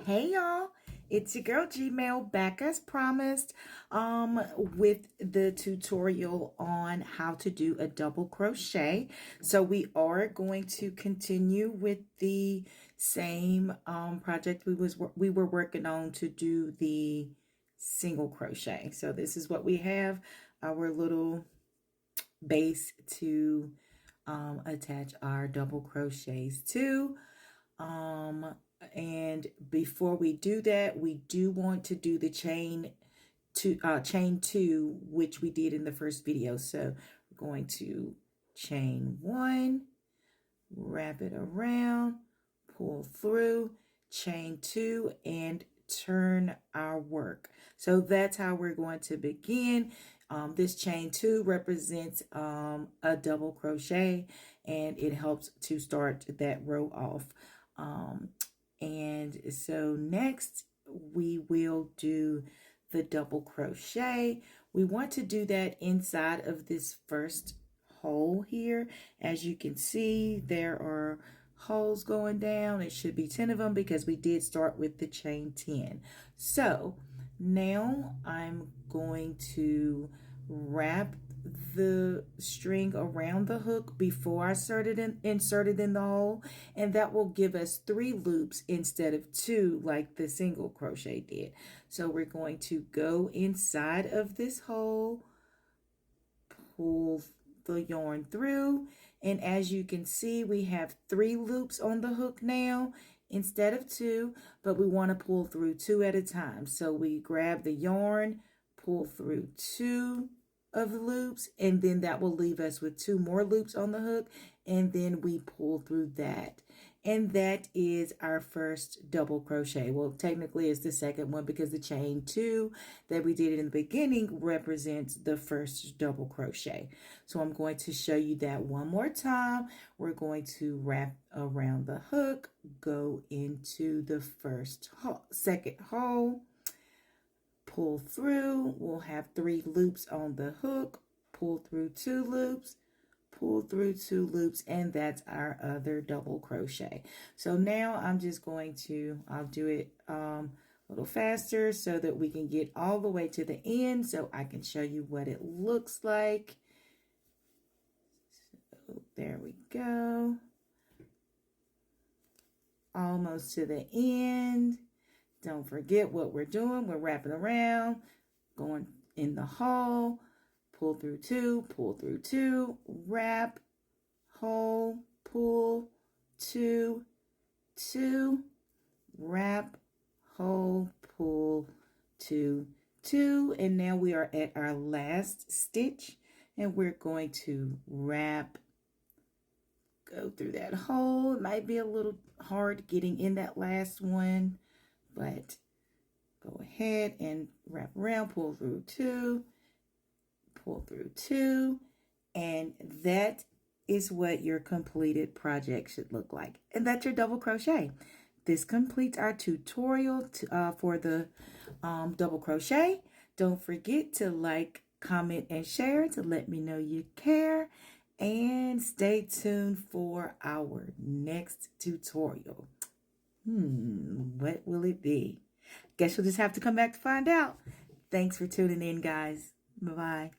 Hey y'all, it's your girl Gmail back as promised with the tutorial on how to do a double crochet. So we are going to continue with the same project we were working on to do the single crochet. So this is what we have, our little base to attach our double crochets to. And before we do that, we do want to do the chain two, which we did in the first video. So we're going to chain one, wrap it around, pull through, chain two, and turn our work. So that's how we're going to begin. This chain two represents a double crochet, and it helps to start that row off. And so next we will do the double crochet. We want to do that inside of this first hole here. As you can see, there are holes going down. It should be 10 of them because we did start with the chain 10. So now I'm going to wrap the string around the hook before I inserted in the hole, and that will give us 3 loops instead of 2 like the single crochet did. So we're going to go inside of this hole, pull the yarn through, and as you can see, we have 3 loops on the hook now instead of 2, but we want to pull through 2 at a time. So we grab the yarn, pull through 2 of the loops, and then that will leave us with 2 more loops on the hook, and then we pull through that, and that is our first double crochet. Well, technically it's the second one because the chain 2 that we did in the beginning represents the first double crochet. So I'm going to show you that one more time. We're going to wrap around the hook, go into the second hole, pull through. We'll have 3 loops on the hook, pull through 2 loops, pull through 2 loops, and that's our other double crochet. So now I'm just going to, I'll do it a little faster so that we can get all the way to the end so I can show you what it looks like. So there we go. Almost to the end. Don't forget what we're doing. We're wrapping around, going in the hole, pull through 2, wrap, hole, pull, 2, 2, wrap, hole, pull, 2, 2. And now we are at our last stitch, and we're going to wrap, go through that hole. It might be a little hard getting in that last one, but go ahead and wrap around, pull through 2, pull through 2, and that is what your completed project should look like. And that's your double crochet. This completes our tutorial for the double crochet. Don't forget to like, comment, and share to let me know you care. And stay tuned for our next tutorial. What will it be? Guess you'll just have to come back to find out. Thanks for tuning in, guys. Bye-bye.